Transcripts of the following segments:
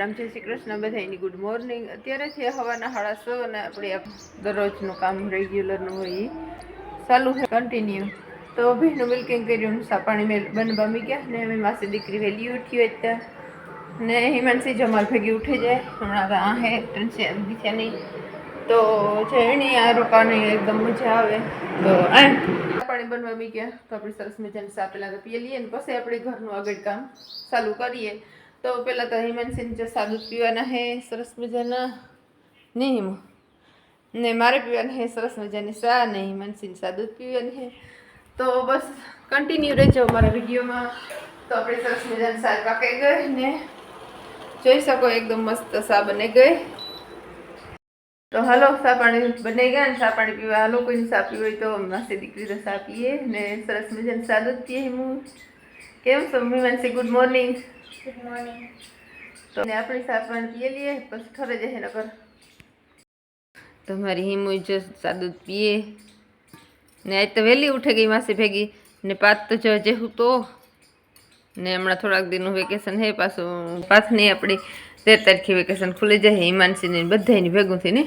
સીતારામ, જય શ્રી કૃષ્ણ બધાની good morning. અત્યારે છે હવાના 6:30 અને આપણે દરરોજનું કામ રેગ્યુલરનું હોય ચાલુ છે કન્ટિન્યુ. તો ભીનું મિલ્કિંગ કર્યું, સાપાણી બનવા મી ગયા ને અમે માસી દીકરી વહેલી ઉઠી હતા ને હિમાંશી જમાલ ભેગી ઉઠી જાય હમણાં આ હે ત્યાંની તો જણી આ રોકાવાની એકદમ મજા આવે. તો પાણી બનવા મી ગયા તો આપણે સરસ મજાની સા પેલા પીએ લઈએ ને પછી આપણે ઘરનું આગળ કામ ચાલુ કરીએ. તો પેલા તો હિમાંશીને જે સાદું પીવાના હે સરસ મજાના નહીં ને મારે પીવાના હે સરસ મજાની સા ને હિમાંશીને સાદું પીવાની હે. તો બસ કન્ટિન્યુ રહેજો મારા વિડીયોમાં. તો આપણે સરસ મજાની સા પાકાઈ ગઈ ને જોઈ શકો એકદમ મસ્ત સા બની ગઈ. તો હાલો સા પાણી બની ગયા ને સા પાણી પીવા હાલો. કોઈને સા પીવી હોય તો માસી દીકરી તો સા પીએ ને સરસ મજાની સાદું જ પીએ. હું કેમ છો Himanshi? Good morning. Good morning. તો આપણી સા પાણી પીએ લઈએ પછી ઠરે જશે નકર. તો મારી હિમુ જો સાદું પીએ ને આજ તો વહેલી ઉઠે ગઈ માસી ભેગી ને પાત તો જો જેવું તો ને હમણાં થોડાક દિનનું વેકેશન હે પાછું પાછની આપણી 13 તારીખે વેકેશન ખુલી જાય હિમાંશીને બધાની ભેગું થઈને.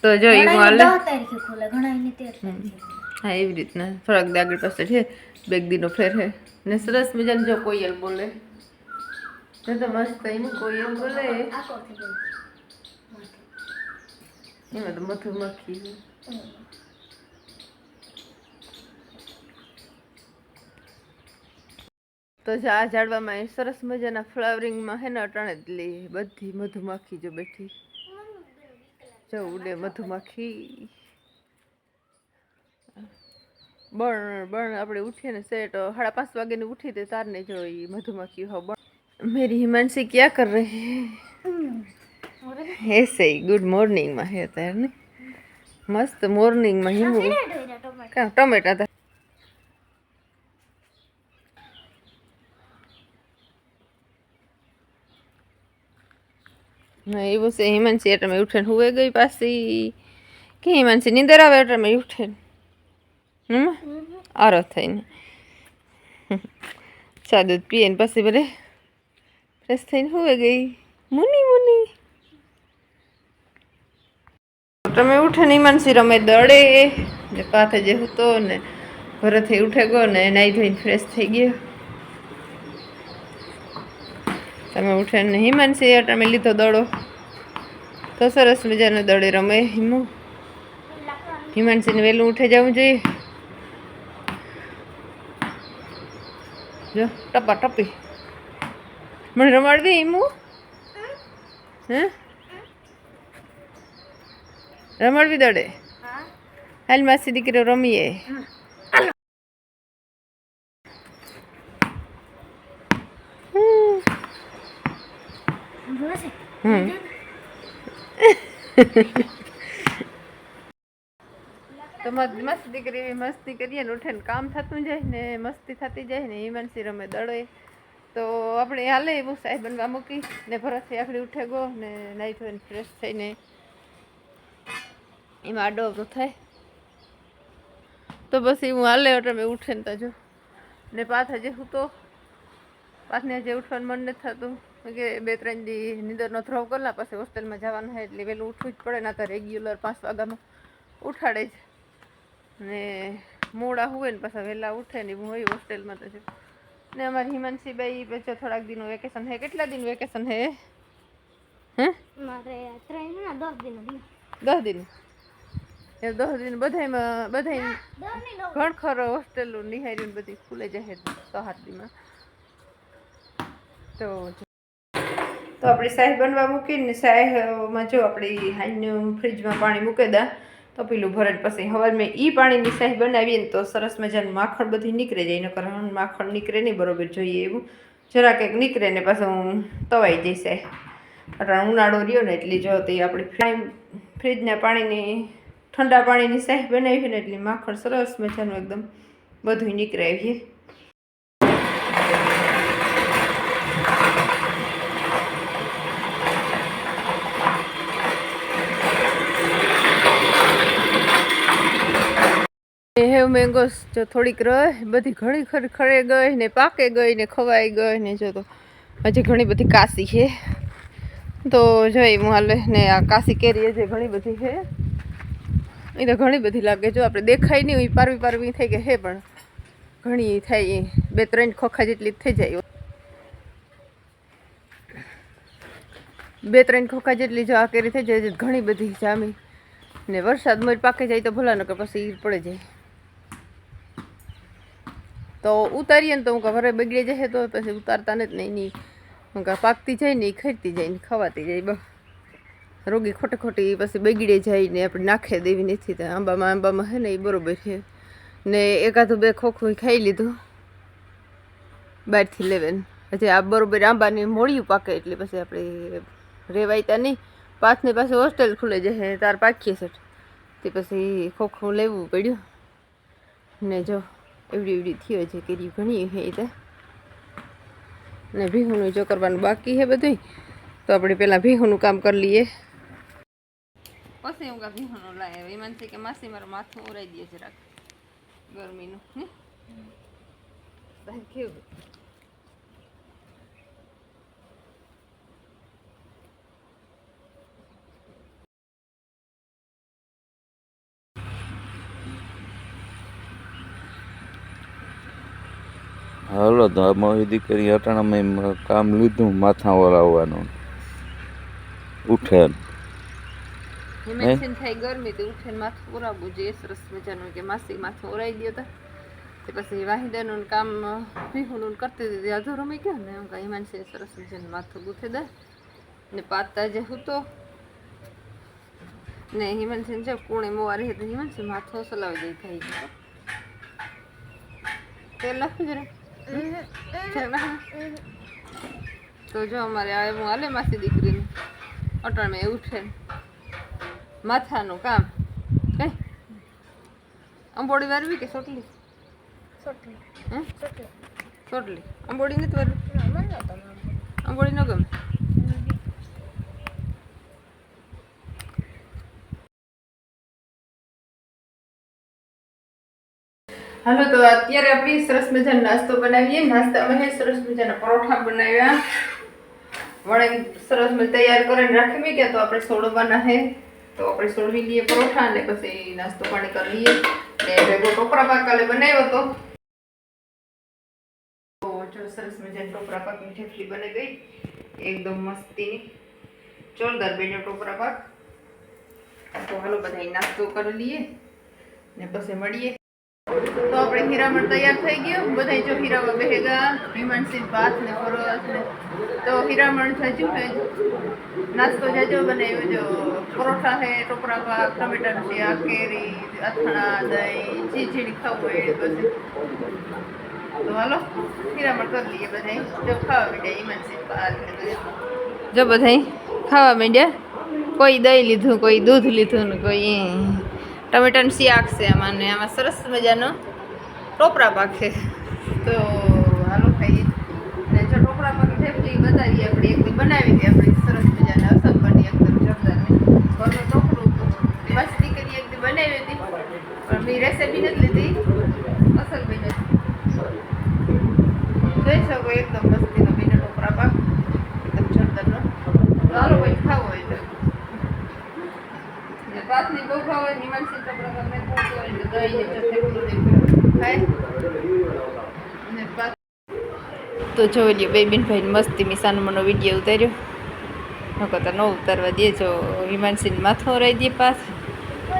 તો જો એવું હાલે 10 તારીખે ખુલે ઘણાની 13 તારીખે. હા એવી રીતના થોડાક દી આગળ પાછળ છે, બેગ દીનો ફેર હે ને સરસ મજાને જો કોયલ બોલે તો મસ્ત એનું કોયલ બોલે. એમાં તો મધુમક્ખી તો આ ઝાડવામાં સરસ મજાના ફ્લાવરિંગમાં હે ને અટાણે જ લે બધી મધુમક્ખી જો બેઠી જો ઉડે મધુમક્ખી. બણ આપણે ઉઠીએ ને સેટ 5:30 વાગે ને ઉઠી તે તાર ને જો મધुमक्खी हो बण. मेरी हिमांशी क्या कर रहे हैं? ऐसे ही गुड मॉर्निंग में है तार ने मस्त मॉर्निंग में हिमू का टमेटा था नहीं वो से हिमांशी एट में उठे हुए गई पासी कि हिमांशी नींदर आवे एट में उठे आरो थईने चा दूध पीए ने पासी बरे फ्रेश थईने हुए गई मुनी मुनी. તમે ઉઠે ને હિમાંશી રમે દડે ને પાથે જે હતો ને ઘરેથી ઉઠે ગયો ને નાઈ ધોઈને ફ્રેશ થઈ ગયો. તમે ઉઠે ને હિમાંશી તમે લીધો દડો તો સરસ મજાનો દડે રમે હિમુ. હિમાંશીને વહેલું ઉઠે જવું જોઈએ. જો ટપા ટપી મને રમાડવી હિમુ હે રમાડવી દડે હાલ માસી દીકરીઓ રમીએ. તો મસ્ત દીકરી મસ્તી કરીએ ને ઉઠે ને કામ થતું જાય ને મસ્તી થતી જાય ને હિમાંશી રમે દડે. તો આપણે હાલે એવું સાહેબ બનવા મૂકી ને ભરતથી આખડી ઉઠે ગો ને નાઈ ધોઈને ફ્રેશ થઈને એમાં આડો અવરો થાય તો પછી હું હાલે તમે ઉઠે ને તાજો ને પાછા હજી હું તો પાછને હજી ઉઠવાનું મન નથી થતું કે 2-3 દી નીંદરનો થ્રોવ કરલા પછી હોસ્ટેલમાં જવાનું હોય એટલે વહેલું ઉઠવું જ પડે. ના તો રેગ્યુલર 5 વાગ્યામાં ઉઠાડે જ ને મોડા હોય ને પાછા વહેલા ઉઠે ને હું હોય હોસ્ટેલમાં તો ને અમારી હિમાંશી બાઈ પછી થોડાક દિનનું વેકેશન હે. કેટલા દિન વેકેશન હે? હે મારે 10 દિન એ 10 દિન બધામાં ઘણ ખરો હોસ્ટેલું નિહાર્યું બધી ખુલે જાય 6-8 દીમાં. તો આપણી સાહી બનવા મૂકીને સાહીમાં જો આપણી હાઈનું ફ્રીજમાં પાણી મૂકી દા તો પેલું ભરે પછી હવે મેં પાણીની સાહી બનાવીએ ને તો સરસ મજાનું માખણ બધી નીકળે જાય. નકર માખણ નીકળે નહીં બરોબર જોઈએ એવું જરાક એક નીકળે ને પાછું તવાઈ જશે. અટાણે ઉનાળો રહ્યો ને એટલે જો તે આપણે ફ્રીજના પાણીની ઠંડા પાણીની સાહી બનાવી ને એટલે માખણ સરસ મજાનું એકદમ બધું નીકળે આવીએ. હેવ મેંગોસ જો થોડીક રહે બધી ઘણી ખરે ગઈ ને પાકે ગઈ ને ખવાઈ ગઈ ને જો તો હજી ઘણી બધી કાશી છે તો જોઈ હું હાલે ને આ કાશી કેરી હજી ઘણી બધી છે એ તો ઘણી બધી લાગે જો આપણે દેખાય નહીં હોય પારવી પારવી થઈ ગઈ છે પણ ઘણી થાય 2-3 ખોખા જેટલી થઈ જાય 2-3 ખોખા જેટલી જો આ કેરી થઈ જાય ઘણી બધી જામી ને વરસાદમાં પાકે જાય તો ભલા નકર પછી પડે જાય તો ઉતારીએ ને તો હું ઘરે બગડી જશે તો પછી ઉતારતા ને જ નહીં હું પાકતી જાય ને ખરીતી જાય ને ખવાતી જાય બસ રોગી ખોટી ખોટી પછી બગડી જાય ને આપણે નાખી દેવી નથી તો આંબામાં છે ને એ બરોબર છે ને એકાદું 2 ખોખું ખાઈ લીધું બહારથી લેવાનું હજી આ બરોબર આંબાની મોળિયું પાકે એટલે પછી આપણે રેવાયતા નહીં પાછને પાસે હોસ્ટેલ ખુલે જશે તાર પાકીએ છે તે પછી ખોખું લેવું પડ્યું ને જો એવડી થયો છે કેરી ઘણી છે એ ને ભીહુંનું જો કરવાનું બાકી છે બધું તો આપણે પહેલાં ભીહુંનું કામ કરી લઈએ પછી હું ભીહુંનું લાવે વિમાન છે કે માસી મારું માથું ઓરાઈ દે જરાક ગરમીનું કેવું હાલો તો અમારી દીકરી અટાણામાં કામ લીધું માથા વરાવવાનું ઉઠે હિમેન્સિન થઈ ગરમી તો ઉઠે માથું ઓરાવવું જોઈએ સરસ મજાનું કે માસી માથું ઓરાઈ દો તો પછી વાહિદાનું કામ ભીહુંનું કરતી હતી અધૂરો મેં ગયો ને એમ હિમાંશી સરસ મજાનું માથું ગૂંથી દે ને પાતા જે હું તો ને હિમાંશી જો કુણે મોવારી હતી હિમાંશી માથું સલાવી દઈ થઈ ગયો તેલ નાખું જરા તો જો અમારે આવે હું હાલે માસી દીકરીને અટાણમાં ઉઠે માથાનું કામ કઈ અંબોડી વારવી કે સોટલી સોટલી અંબોડી નથી વારવી અંબોડી ન ગમે હાલો તો અત્યારે આપણે સરસ મજાનો નાસ્તો બનાવીએ નાસ્તામાં હે સરસ મજાના પરોઠા બનાવ્યા વળે સરસ મજા તૈયાર કરીને રાખી મેં ગયા તો આપણે સોડવાના હે તો આપણે સોડવી લઈએ પરોઠા અને પછી નાસ્તો પાણી કરી લઈએ ને ભેગો ટોપરા પાક કાલે બનાવ્યો તો જો સરસ મજાની ટોપરા પાકની ઠેફલી બની ગઈ એકદમ મસ્તીની જોરદાર બેનો ટોપરા પાક તો હાલો બધા નાસ્તો કરી લઈએ ને પછી મળીએ તો આપણે હીરામણ તૈયાર થઈ ગયું બધા જો હીરામાં બેહેગા વિમાનસિંહ ભાત ને પરોસ ને તો હીરામણ જાજુ હે નાસ્તો જાજો બનાવ્યો જો પરોઠા હે ટોપરા પાક ટમેટાનું શાક કેરી અથાણા દહીં ચીચડી ખાવું હોય પછી તો હાલો હીરામણ કરી લઈએ બધા જો ખાવા માંડ્યા વિમાનસિંહ ભાત ને જો બધા ખાવા માંડ્યા કોઈ દહીં લીધું કોઈ દૂધ લીધું ને કોઈ ટમેટાનું શાક છે આમાં ને આમાં સરસ મજાનો ટોપરા પાક છે તો હાલો ખાઈએ ને જો ટોપરા પાક ઠેપલી બતાવીએ આપણે એક બનાવી દઈએ આપણે સરસ મજાના અસર બની એકદમ જોરદાર ઘરનું ટોપરું મસ્તી કરી એક બનાવી હતી પણ મેં રેસીપી નથી લીધી અસર બની જોઈ શકો એકદમ મસ્તીનો બીનો ટોપરા પાક એકદમ જોરદારનો હાલો ભાઈ ખાવો હોય તો પાથની બહુ ખાવા નિમાનસી ટોપરા પાક ને ખાતો હોય તો દહીં ને ચટણી ખાય ને તો જોઈ લ્યો બેબીનભાઈ મસ્તી મિસાનો મનો વિડીયો ઉતાર્યો નકો તો ન ઉતારવા દે જો હિમાંશીને માથું ઓરાઈ દે પાસ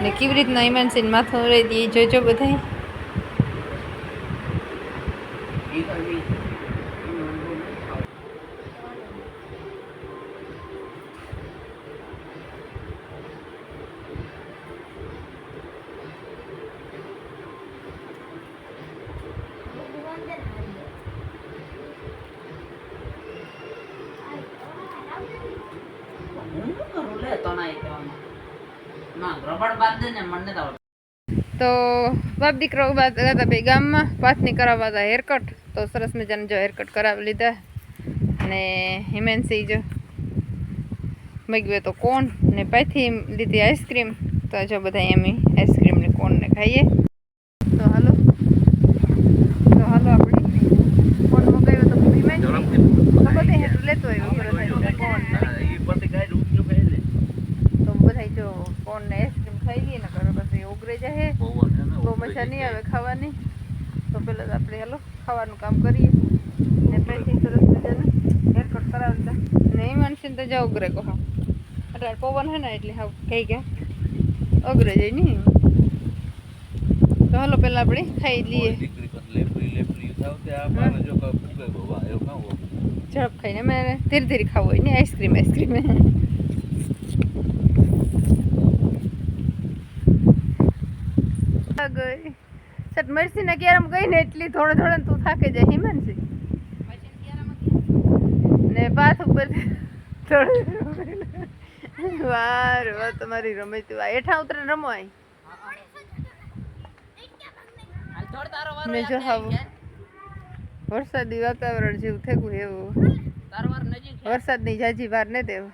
ને કેવી રીતના હિમાંશીને માથું ઓરાઈ દે જોજો બધા તો બાપ દીકરો ઉભા હતા ભાઈ ગામમાં પાથની કરાવવા હતા હેરકટ તો સરસ મજાનું જો હેરકટ કરાવી લીધા અને હિમેન્સી જો મગવે તો કોણ ને પાછી લીધી આઈસ્ક્રીમ તો જો બધા એમ આઈસ્ક્રીમ ને કોણ ને ખાઈએ તો હાલો આપણે કોણ મગાવ્યો તો હિમેન્સી ખબર પોતે હેઠું લેતો હોય ઉભરો થાય કોણ તો બધા જો કોણ ને આઈસ્ક્રીમ ખાઈ લઈએ ને ઘરે પછી ઉગરે જાય બહુ મજા નહીં આવે ખાવાની તો પેલા આપણે હાલો ખાવાનું કામ કરીએ ને પછી સરસ મજાનું હેરકટ કરાવતા નહીં માનશે તો જાઓ ઉગરે કહો અત્યારે પવન હે ને એટલે હા કઈ ગયા અઘરે જાય નહીં તો હાલો પેલા આપણે ખાઈ લઈએ ઝડપ ખાઈને મારે ધીરે ધીરે ખાવું હોય ને આઈસ્ક્રીમ ગઈ સટ મરસી ના કેરમ ગઈ ને એટલી થોડે તું થાકે જાય હિમાંશી ને પાથ ઉપર વાહ તમારી રમતું આ હેઠા ઉતરે રમો આઈ ને જો હાવ વરસાદી વાતાવરણ જેવું થયું એવું વરસાદની જાજી વાર ને દેવ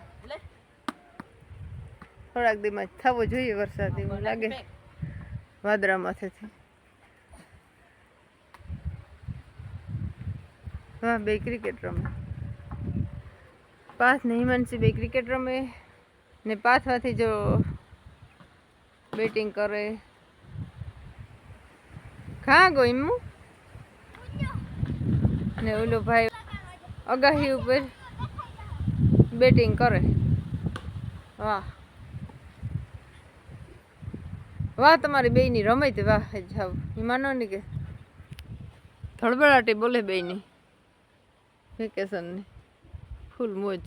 થોડાક દીમાં થવો જોઈએ વરસાદ એવું લાગે વાદળા માથેથી વાહ બે ક્રિકેટ રમે પાથ ને હિમાંશી બે ક્રિકેટ રમે ને પાથવાથી જો બેટિંગ કરે ખા ગોઈમું ને ઓલો ભાઈ અગાહી ઉપર બેટિંગ કરે વાહ વાહ તમારી બેયની રમત વાહ જાવ એ માનો ને કે થડબડાટી બોલે બેયની વેકેશનની ફૂલ મોજ